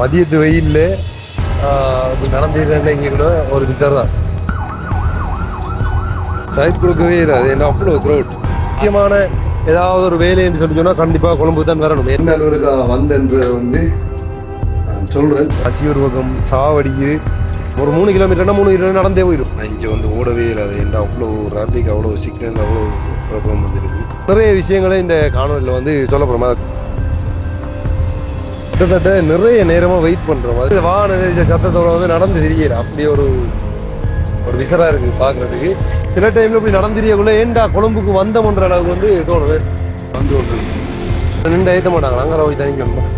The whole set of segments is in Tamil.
மதியத்து வெயில்ல நடந்துருந்தேன். இங்கே கூட ஒரு விசார் தான் சைட் கொடுக்கவே இல்லை. அது என்ன அவ்வளோ க்ரௌட். முக்கியமான ஏதாவது ஒரு வேலைன்னு சொல்லி சொன்னால் கண்டிப்பாக கொழும்பு தான் வரணும். என்ன அலுவலுக்கு வந்தன்றதை வந்து நான் சொல்கிறேன். பசியூர் பக்கம் சாவடிக்கு ஒரு 3 கிலோமீட்டர்னா 3 கிலோமீட்டர் நடந்தே போயிடும். நான் இங்கே வந்து ஓடவே இல்லை. அது என்ன அவ்வளோ டிராஃபிக், அவ்வளோ சிக்னல், அவ்வளோ ப்ராப்ளம் வந்துருக்கு. நிறைய விஷயங்களை இந்த காணொலியில் வந்து சொல்ல போகிறோமா. கிட்டத்தட்ட நிறைய நேரமாக வெயிட் பண்ணுறோம். அது வாகன சத்தத்தோட வந்து நடந்து தெரியல. அப்படி ஒரு விசராக இருக்குது பார்க்குறதுக்கு. சில டைமில் இப்படி நடந்துரியக்குள்ளே ஏண்டா கொழும்புக்கு வந்தோம்ன்ற அளவுக்கு வந்து தோணுது. வந்து ஒன்று நின்று ஏற்ற மாட்டாங்க. அங்கே போய் தனிக்கணும்.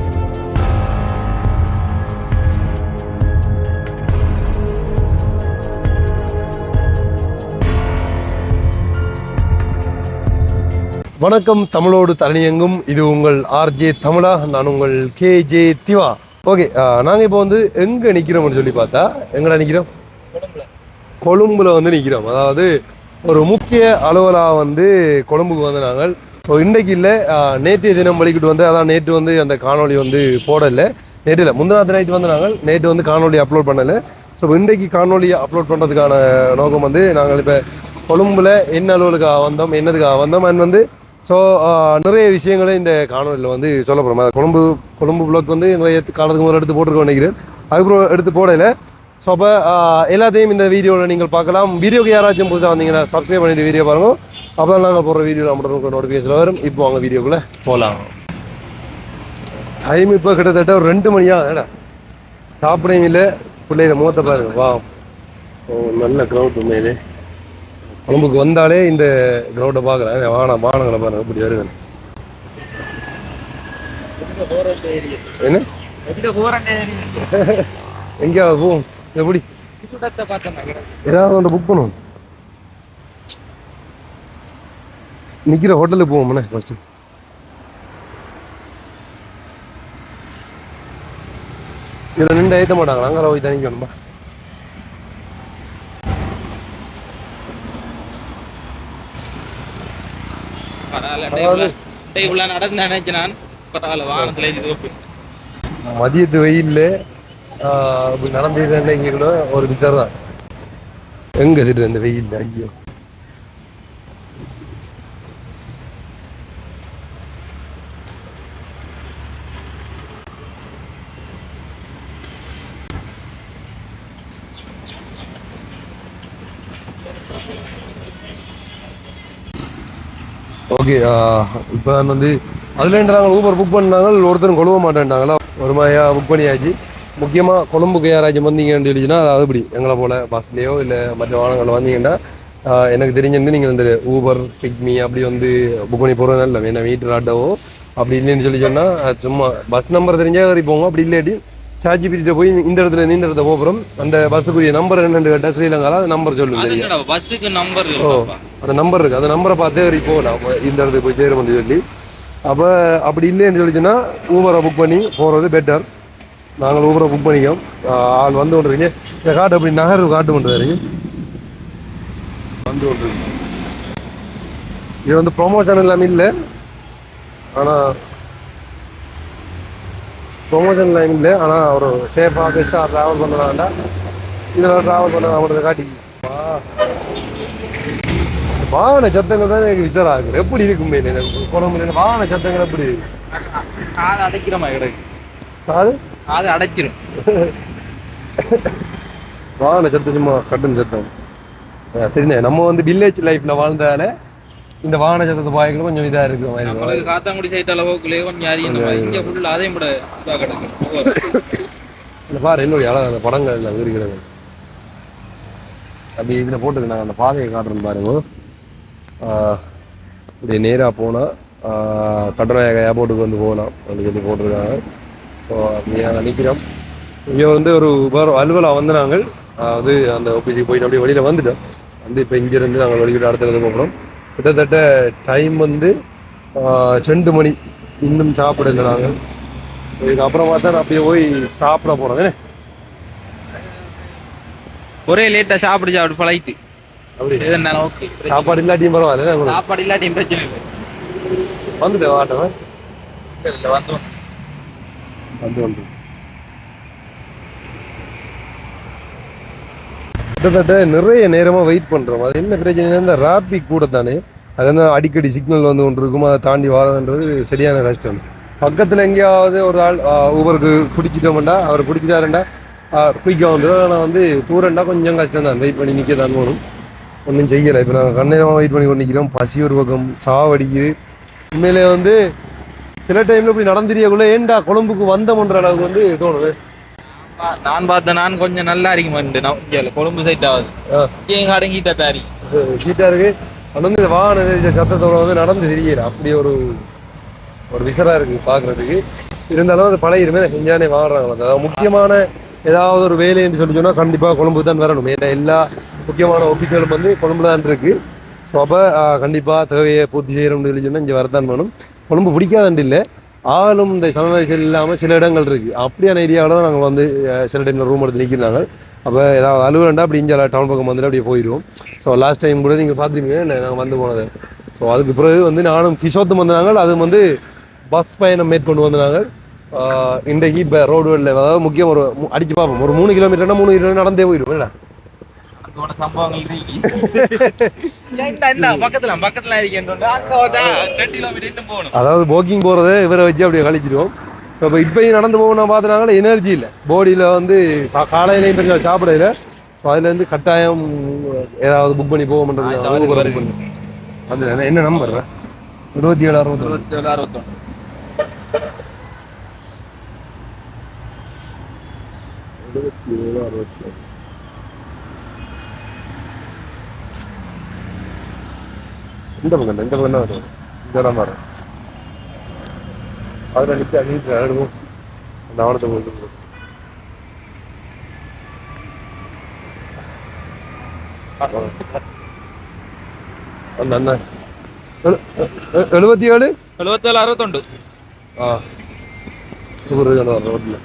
வணக்கம், தமிழோடு தலையங்கும். இது உங்கள் ஆர்ஜே தமிழா. நான் உங்கள் கேஜே திவா. ஓகே, நாங்கள் இப்போ வந்து எங்கே நிற்கிறோம்னு சொல்லி பார்த்தா எங்கடா நிற்கிறோம்? கொழும்புல வந்து நிற்கிறோம். அதாவது ஒரு முக்கிய அலுவலாக வந்து கொழும்புக்கு வந்து நாங்கள் ஸோ இன்றைக்கு இல்லை, நேற்றைய தினம் வலிக்கிட்டு வந்து அதான் நேற்று வந்து அந்த காணொலி வந்து போடலை. நேற்று இல்லை, முந்தினாத்து நைட்டு வந்து நாங்கள் நேற்று வந்து காணொலி அப்லோட் பண்ணலை. ஸோ இன்றைக்கு காணொலி அப்லோட் பண்ணுறதுக்கான நோக்கம் வந்து நாங்கள் இப்போ கொழும்புல என்ன அலுவலுக்காக வந்தோம், என்னதுக்காக வந்தோம் அண்ட் வந்து ஸோ நிறைய விஷயங்களை இந்த காணொலியில் வந்து சொல்ல போகிறோம். கொழும்பு ப்ளாக் வந்து நிறைய காலத்துக்கு முதல்ல எடுத்து போட்டிருக்கோம் நினைக்கிறேன். அதுக்கப்புறம் எடுத்து போடலை. ஸோ அப்போ எல்லாத்தையும் இந்த வீடியோவில் நீங்கள் பார்க்கலாம். வீடியோக்கு யாராச்சும் புதுசாக வந்தீங்கன்னா சப்ஸ்கிரைப் பண்ணிட்டு வீடியோ பாருங்கள். அப்போ தான் நாங்கள் போடுற வீடியோ நம்மளுக்கு நோட்டிஃபிகேஷன் வரும். இப்போ அவங்க வீடியோக்குள்ளே போகலாம். டைம் இப்போ கிட்டத்தட்ட ஒரு 2 மணியா ஏடா சாப்பிடையும் இல்லை. பிள்ளைகளை முகத்தை பாருங்க. வா, நல்ல க்ரௌட் உண்மையிலே. கொழும்புக்கு வந்தாலே இந்த கிரௌண்டை பார்க்குறேன். வானங்களை பாருங்க இப்படி வருது. என்ன எங்கேயாவது போவோம். எப்படி ஏதாவது ஒன்று புக் பண்ணுவோம். நிற்கிற ஹோட்டலுக்கு போவோம்ண்ணே ஃபர்ஸ்ட். இதில் நின்று ஏற்ற மாட்டாங்களா? அங்கே போய் தனிக்கணும்பா. மதியத்து வெயில்ல நடந்துருந்தேன். இங்கே கூட ஒரு விசார் தான். எங்க திட்டு இந்த வெயில். ஐயோ, ஓகே. இப்போ வந்து அதுலேன்றாங்க ஊபர் புக் பண்ணாங்க. ஒருத்தரும் கொழுவ மாட்டேன்ட்டாங்களா. ஒரு மாதிரியாக புக் பண்ணியாச்சு. முக்கியமாக கொழும்புக்கு யாராச்சும் வந்தீங்கன்னு சொல்லிச்சுன்னா, அதாவது இப்படி எங்களை போல் பஸ்லேயோ இல்லை மற்ற வாகனங்களில் வந்தீங்கன்னா எனக்கு தெரிஞ்சிருந்து நீங்கள் இந்த ஊபர் பிக்மி அப்படி வந்து புக் பண்ணி போகிறது இல்லை. வேணா வீட்டில் ஆட்டோவோ அப்படி இல்லைன்னு சொல்லி சொன்னால் சும்மா பஸ் நம்பர் தெரிஞ்சால் வரி போங்க. அப்படி இல்லாட்டி சார்ஜி பிரிட்ட போய் இந்த இடத்துல நீண்ட இடத்த போகிறோம். அந்த பஸ்ஸுக்குரிய நம்பர் என்னென்னு கேட்டால் ஸ்ரீலங்காவில் அந்த நம்பர் சொல்லுங்க. பஸ்ஸுக்கு நம்பர் அந்த நம்பர் இருக்குது. அந்த நம்பரை பார்த்தே வரைக்கும் போகலாம் இந்த இடத்துக்கு போய் சேரும் வந்து சொல்லி. அப்போ அப்படி இல்லைன்னு சொல்லிச்சுன்னா ஊபரை புக் பண்ணி போகிறது பெட்டர். நாங்கள் ஊபரை புக் பண்ணிக்கோம். ஆள் வந்து கொண்டுருக்கீங்க. இந்த காட்டு அப்படி நகர் காட்டு பண்ணுறாரு வந்து கொண்டுருக்கு. இது வந்து ப்ரொமோஷன் எல்லாமே இல்லை. ஆனால் ப்ரொமோஷன் லைன் இல்லை. ஆனால் ஒரு சேஃபாக பெஸ்ட்டாக ட்ராவல் பண்ணுறாண்டா இதில் ட்ராவல் பண்ண அவங்களுக்கு காட்டி வாகன சத்தங்கள் தான் எனக்கு விசார ஆகுது. எப்படி இருக்குமே எனக்கு வாகன சத்தங்கள் எப்படி காது அடைக்கிற மாதிரி கிடைக்கு. காது அடைச்சிரும். வாகன சத்தம் சும்மா கட்டும் சத்தம் தெரிஞ்ச. நம்ம வந்து வில்லேஜ் லைஃப்ல வாழ்ந்தால இந்த வாகன சத்தத்தை பாய்க்கணும் கொஞ்சம் இதாக இருக்கும். காத்தாங்குடி சைட் அளவுக்குள்ளே கொஞ்சம் இங்கே ஃபுல்லாக அதையும் கூட இதாக கிடக்கும். இந்த பாரு என்னுடைய அழகான படங்கள் எல்லாம் இருக்கிறது. அப்படி இதில் போட்டுருக்கு. நாங்கள் அந்த பாதையை காட்டுறோம் பாருங்க. இப்படி நேராக போனால் கட்டுநாயக ஏர்போர்ட்டுக்கு வந்து போகலாம் அப்படின்னு சொல்லி போட்டிருக்காங்க. ஸோ அப்படியே நிற்கிறோம். இங்கே வந்து ஒரு அலுவலாக வந்து நாங்கள் அது அந்த ஆஃபீஸுக்கு போயிட்டு அப்படியே வெளியில் வந்துட்டோம். வந்து இப்போ இங்கேருந்து நாங்கள் வெளியிட்டு அடுத்த இடத்துக்கு போகிறோம். கிட்டத்தட்ட டைம் வந்து 2 மணி. இன்னும் சாப்பிடலை நாங்கள். இதுக்கப்புறமா தான் அப்படியே போய் சாப்பிட போகிறோம். ஒரே லேட்டாக சாப்பிட்டு பழகிட்டு அப்படி ஓகே. சாப்பாடு இல்லாட்டியும் பரவாயில்ல. சாப்பாடு இல்லாட்டியும் பிரச்சனை இல்லை. வந்துட்டேன் வாட்டவன் வந்து வந்து வந்து கிட்டத்தட்ட நிறைய நேரமாக வெயிட் பண்ணுறோம். அது என்ன பிரச்சனைனா இந்த டிராபிக் கூட தானே, அது வந்து அடிக்கடி சிக்னல் வந்து கொண்டு இருக்கும், அதை தாண்டி வரதுன்றது சரியான கஷ்டம். பக்கத்தில் எங்கேயாவது ஒரு ஆள் ஊபருக்கு பிடிச்சிட்டோம்டா, அவர் பிடிச்சிட்டாருண்டா குயிக்காக வந்துடும். ஆனால் வந்து தூரண்டா கொஞ்சம் கஷ்டம் தான், வெயிட் பண்ணி நிற்க தான் போகணும். ஒன்றும் செய்யலை. இப்போ நாங்கள் கண்ணீரமாக வெயிட் பண்ணி கொண்டு நிற்கிறோம். பசி ஒரு பக்கம் சாவடிக்குது. உண்மையிலே வந்து சில டைமில் இப்படி நடந்துரியக்குள்ளே ஏண்டா கொழும்புக்கு வந்தோம்ன்ற அளவுக்கு வந்து தோணுது. நான் பார்த்தேன், நான் கொஞ்சம் நல்லா இருக்குமான் கொழும்பு சைட் ஆகுது எங்க அடங்கிட்ட தாரி ஹீட்டாக இருக்கு. அது வந்து இந்த வாகன சத்தத்தோட வந்து நடந்து தெரியல, அப்படி ஒரு ஒரு விசரா இருக்கு பார்க்குறதுக்கு. இருந்தாலும் அது பழையிருமே செஞ்சானே வாடுறாங்களா. அதாவது முக்கியமான ஏதாவது ஒரு வேலைன்னு சொல்லி சொன்னால் கண்டிப்பாக கொழும்பு தான் வரணும். ஏன்னா எல்லா முக்கியமான ஆஃபீஸர்களும் வந்து கொழும்பு தான் இருக்குது. ஸோ அப்போ கண்டிப்பாக தேவையை பூர்த்தி செய்யணும்னு சொல்லி சொன்னால் இங்கே வரதான் வேணும். கொழும்பு பிடிக்காதண்டு இல்லை, ஆளும் இந்த சமநிலை இல்லாமல் சில இடங்கள் இருக்குது. அப்படியான ஏரியாவில் தான் நாங்கள் வந்து சில டைமில் ரூம் எடுத்து நிற்கிறாங்க. அப்போ ஏதாவது அலுவலண்டா அப்படி இங்கே டவுன் பக்கம் வந்துட்டு அப்படியே போயிடுவோம். ஸோ லாஸ்ட் டைம் கூட நீங்கள் பார்த்துருப்பீங்க நாங்கள் வந்து போனது. ஸோ அதுக்கு பிறகு வந்து நானும் கிஷோத்தும் வந்தாங்க. அது வந்து பஸ் பயணம் மேற்கொண்டு வந்தாங்க. இன்றைக்கு இப்போ ரோடு வழியில், அதாவது முக்கியம் ஒரு அடிச்சு பார்ப்போம், ஒரு 3 கிலோமீட்டர்னா 3 கிலோமீட்டர் நடந்தே போயிடும். இல்லை அதாவது வாக்கிங் போகிறத இவரை வச்சு அப்படியே கழிச்சிடுவோம். ஸோ இப்போ இப்போயும் நடந்து போகணும் பார்த்துனாங்களே எனர்ஜி இல்லை பாடியில் வந்து காலையிலையும் பெருசாக சாப்பிடல. ஸோ அதுலேருந்து கட்டாயம் ஏதாவது புக் பண்ணி போக பண்ணுறது. அது என்ன நம்பர் 27 61 இந்த பக்கம் தான் வரும். இதெல்லாம் வரும். அதில் நிற்க ஆடுவோம். அந்த ஆவணத்தை போட்டு அந்த அண்ணா 77 61 ரோட்டில்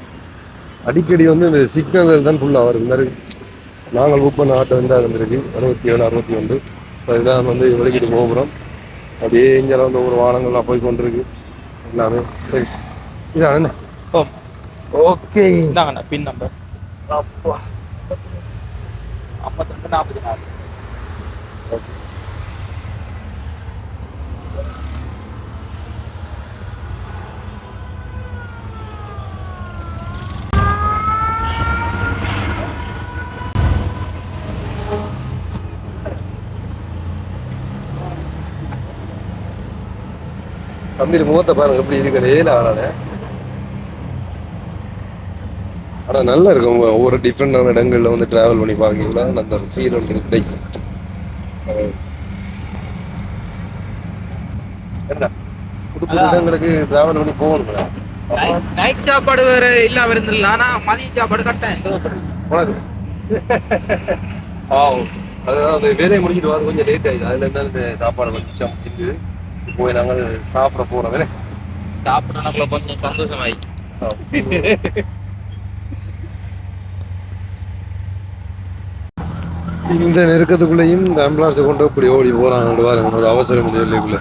அடிக்கடி வந்து இந்த சிக்னல்கள் தான் ஃபுல்லாக வருது. நாங்கள் புக் பண்ண ஆட்டோ வந்து இருந்திருக்கு 67 61. ஸோ இதுதான் வந்து வெளிக்கிட்டு போகிறோம். அப்படியே இங்கே வந்து ஒவ்வொரு வாகனங்கள்லாம் போய் கொண்டிருக்கு எல்லாமே. சரி இதான் என்ன ஓகே இந்தாங்கண்ணா பின் நம்பர் 52 44. ஓகே தம்பி முகத்தை பாருங்க எப்படி இருக்கிறே ஆளால. ஆனால் நல்லா இருக்கும். ஒவ்வொரு டிஃப்ரெண்டான இடங்களில் வந்து ட்ராவல் பண்ணி பார்க்கீங்களா, அந்த ஃபீல் ஒன்று கிடைக்கும். என்ன புது புது இடங்களுக்கு ட்ராவல் பண்ணி போகணுங்களா? நைட் சாப்பாடு வேற இல்லாம இருந்தில்ல, ஆனா மதிய சாப்பாடு கட்டாயம் உனக்கு அதுதான் அந்த வேலையை முடிச்சுட்டு வந்து கொஞ்சம் லேட் ஆகிடுது. அதுல இருந்தாலும் இந்த சாப்பாடு கொஞ்சம் இருக்குது. போய் நாங்கள் சாப்பிட போறோம். வேலை சாப்பிட கொஞ்சம் சந்தோஷமாயி இந்த நெருக்கத்துக்குள்ளேயும் இந்த ஆம்புலன்ஸை கொண்டு இப்படி ஓடி போறாங்க பாருங்க, ஒரு அவசரம் இல்லைக்குள்ள.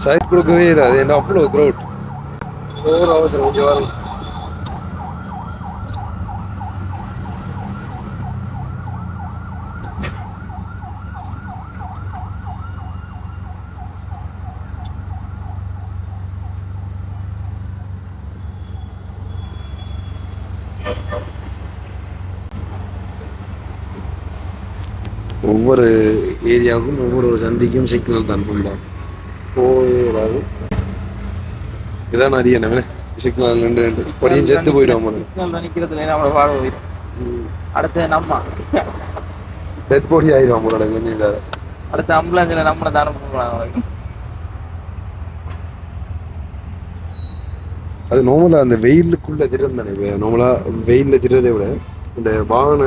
சைட் கொடுக்கவே இல்லை. அது என்ன அவ்வளோ க்ரௌட், ஒரு அவசரம் கொஞ்சம் வரும். ஒவ்வொரு ஏரியாவுக்கும் ஒவ்வொரு சந்திக்கும் சிக்னல் தான் ஃபுல்லாக போயிடாது. இதான் நிறைய என்ன சிக்னல் ரெண்டு படியும் செத்து போயிடும். அடுத்து நம்ம டெட் பாடி ஆயிரும் அவங்களோட கொஞ்சம் இதாக. அடுத்த ஆம்புலன்ஸ்ல நம்மளை தானே. அது நார்மலாக அந்த வெயிலுக்குள்ள திறம் தானே. நார்மலாக வெயிலில் திறதை விட இந்த வாகன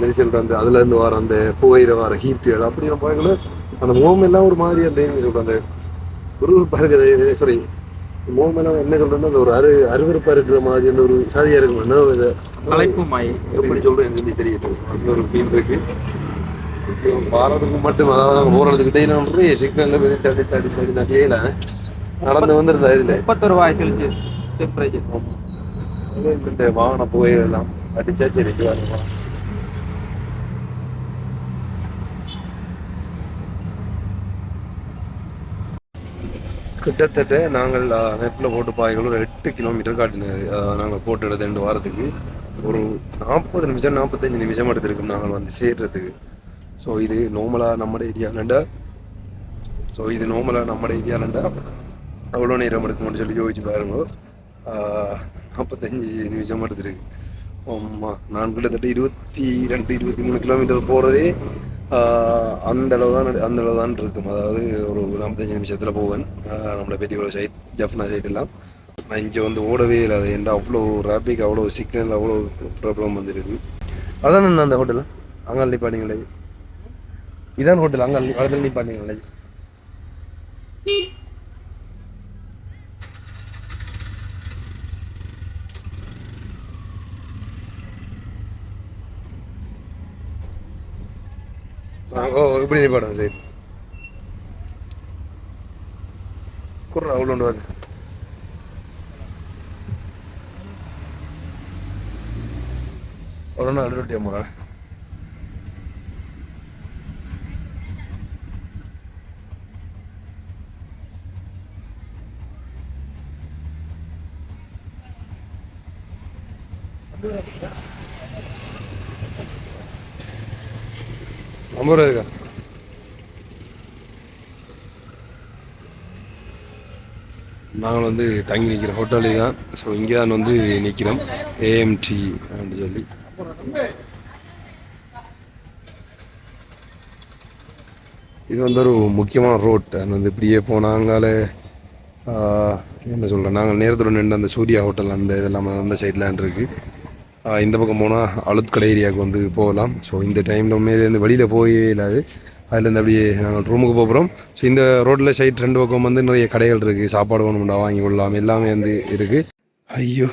நெரிசல் வந்து அதுல இருந்து வர அந்த புகையில வர ஹீட்டுகள் அப்படி நம்ம பார்க்கல. அந்த முகம் எல்லாம் ஒரு மாதிரி அந்த சொல்றேன், அந்த குருவிப்பா இருக்குது. சாரி, முகம் எல்லாம் என்ன சொல்றேன்னா அந்த ஒரு அருவருப்பா இருக்கிற மாதிரி அந்த ஒரு சாதியா இருக்கும். எப்படி சொல்றேன்னு சொல்லி தெரியுது. அந்த ஒரு ஃபீல் இருக்கு. வாரத்துக்கு மட்டும் அதாவது போகிறதுக்கு இடையில சிக்னலில் போய் தடி தடி தடி தடியில நடந்து வந்துருந்தா இதில் 31 ரூபாய் செல்சியஸ் டெம்பரேச்சர். இந்த வாகன புகையெல்லாம் அடிச்சா சரி வருமா. கிட்டத்தட்ட நாங்கள் நெட்டில் போட்டு பாய்கள் ஒரு 8 கிலோமீட்டர் காட்டினது. நாங்கள் போட்டு எடுத்த 2 வாரத்துக்கு ஒரு 40 நிமிஷம் 45 நிமிஷம் எடுத்திருக்கோம் நாங்கள் வந்து சேர்றதுக்கு. ஸோ இது நார்மலாக நம்ம ஏரியாலண்டா அவ்வளோ நேரம் எடுக்கும்னு சொல்லி யோசிச்சு பாருங்க. 45 நிமிஷம் எடுத்துருக்கு. நான் கிட்டத்தட்ட 22-23 கிலோமீட்டர் போகிறதே அந்த அளவு தான் இருக்கும். அதாவது ஒரு 45 நிமிஷத்தில் போவேன். நம்மளை பெரிய சைட் ஜஃப்னா சைட் எல்லாம் நான் இங்கே வந்து ஓடவே இல்லை. அது என்ன அவ்வளோ டிராஃபிக், அவ்வளோ சிக்னல், அவ்வளோ ப்ராப்ளம் வந்துருக்கு. அதான் நான் அந்த ஹோட்டலில் அங்கே நிப்பாட்டிங்களே, இதான் ஹோட்டல் அங்கே இடத்துல நிப்பாட்டிங்களே. ஓ இப்படி நிப்பாடுங்க சரி. குர்ரா அவ்வளோ ஒன்று வருது. அவ்வளோ அழுட்டியா போகிறேன். நம்பர் இருக்கா? நாங்கள் வந்து தங்கி நிற்கிற ஹோட்டலு தான். ஸோ இங்கே தான் வந்து நிற்கிறோம், ஏஎம்டி அப்படின்னு சொல்லி. இது வந்து ஒரு முக்கியமான ரோட். அது வந்து இப்படியே போனாங்கால என்ன சொல்கிறேன், நாங்கள் நேரத்தில் நின்று அந்த சூர்யா ஹோட்டல் அந்த இதெல்லாம் அந்த சைட்லாம் இருக்குது. இந்த பக்கம் போனால் அழுத்கடை ஏரியாவுக்கு வந்து போகலாம். ஸோ இந்த டைமில் உண்மையிலேருந்து வெளியில் போகவே இல்லாது. அதுலேருந்து அப்படியே நாங்கள் ரூமுக்கு போகிறோம். ஸோ இந்த ரோட்டில் சைட் 2 பக்கம் வந்து நிறைய கடைகள் இருக்குது. சாப்பாடு வேணும்டா வாங்கி கொள்ளலாம், எல்லாமே வந்து இருக்குது. ஐயோ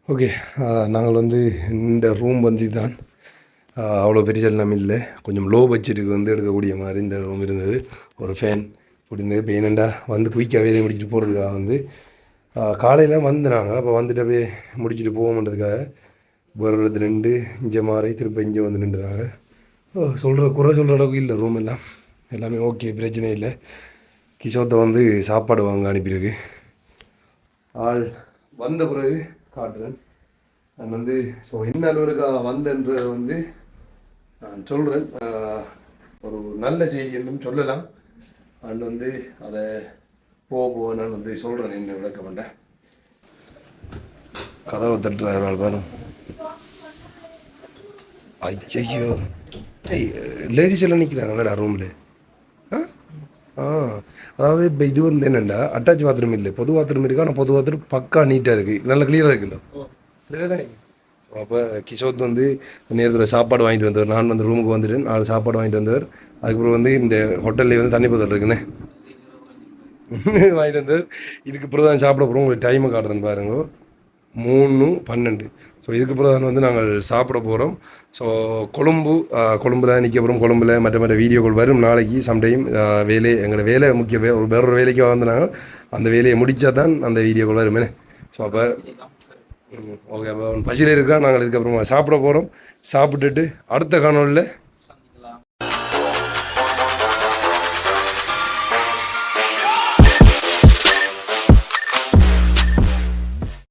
ஓகே, நாங்கள் வந்து இந்த ரூம் வந்து தான் அவ்வளோ பெரிய எல்லாம் இல்லை, கொஞ்சம் லோ பட்ஜெட்டுக்கு வந்து எடுக்கக்கூடிய மாதிரி இந்த ரூம் இருந்தது. ஒரு ஃபேன் பிடிந்தது. இப்போ என்னெண்டா வந்து குயிக்காக வேலையை முடிச்சுட்டு போகிறதுக்காக வந்து காலையில் வந்து நாங்கள் அப்போ வந்துட்டு அப்படியே முடிச்சுட்டு போவோம்ன்றதுக்காக ஒரு இடத்துல நின்று இங்கே மாறி திரும்ப இங்கே வந்து நின்றுறாங்க. குறை சொல்கிற அளவுக்கு இல்லை, ரூம் எல்லாமே ஓகே, பிரச்சனை இல்லை. கிஷோத்தை வந்து சாப்பாடு வாங்க அனுப்பியிருக்கு. ஆள் வந்த பிறகு காட்டுறேன். நான் வந்து ஸோ என்ன அளவுக்காக வந்தன்றதை வந்து நான் சொல்கிறேன். ஒரு நல்ல செய்தி என்றும் சொல்லலாம். அண்ட் வந்து அதை போக நான் வந்து சொல்கிறேன், என்ன விளக்க மாட்டேன். கதவை தட்டுறாரு பாரு. ஐயோ லேடிஸ் எல்லாம் நிற்கிறாங்க வேற ரூமில். அதாவது இப்போ இது வந்து என்னென்னா அட்டாச் பாத்ரூம் இல்லை, பொது பாத்ரூம் இருக்குது. ஆனால் பொது பாத்ரூம் பக்கா நீட்டாக இருக்குது, நல்ல கிளியராக இருக்குல்ல. ஸோ அப்போ கிஷோத் வந்து நேரத்தில் சாப்பாடு வாங்கிட்டு வந்தவர். நான் வந்து ரூமுக்கு வந்துட்டேன், நாலு சாப்பாடு வாங்கிட்டு வந்தவர். அதுக்கப்புறம் வந்து இந்த ஹோட்டல்லே வந்து தண்ணி பதல் இருக்குண்ணே வாங்கிட்டு வந்தவர். இதுக்கு பிறகு தான் சாப்பிட போகிறோம். உங்களுக்கு டைமை காட்டுறேன்னு பாருங்க, 3:12. ஸோ இதுக்கு பிறகு வந்து நாங்கள் சாப்பிட போகிறோம். ஸோ கொழும்புல நிற்க போகிறோம். கொழும்புல மற்ற வீடியோக்கள் வரும் நாளைக்கு சம்டைம். எங்களோட வேலை முக்கிய வேற ஒரு வேலைக்கு வந்து நாங்கள் அந்த வேலையை முடித்தா தான் அந்த வீடியோக்கள் வருமே. ஸோ அப்போ ஓகே, அப்போ பசியில் இருக்கா. நாங்கள் இதுக்கப்புறமா சாப்பிட போகிறோம். சாப்பிட்டுட்டு அடுத்த காணொலியில்